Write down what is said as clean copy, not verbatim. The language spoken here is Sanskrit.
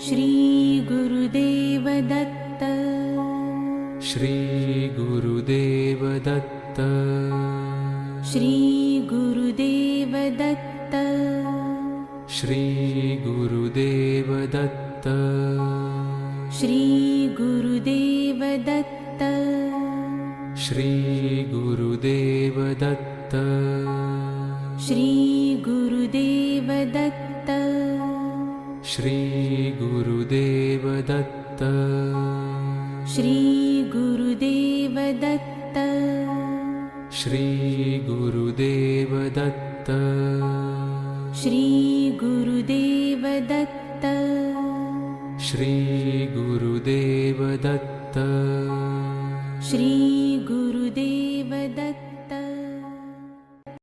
श्री गुरुदेव दत्त। श्री गुरुदेव दत्त। श्री गुरुदेव दत्त। श्री गुरुदेव दत्त। श्री गुरुदेव दत्त। श्री गुरुदेव दत्त। श्री गुरुदेव दत्त। श्री गुरुदेव दत्त। श्री गुरुदेव दत्त। श्री गुरुदेव दत्त। श्री गुरुदेव दत्त। श्री गुरुदेव दत्त। श्री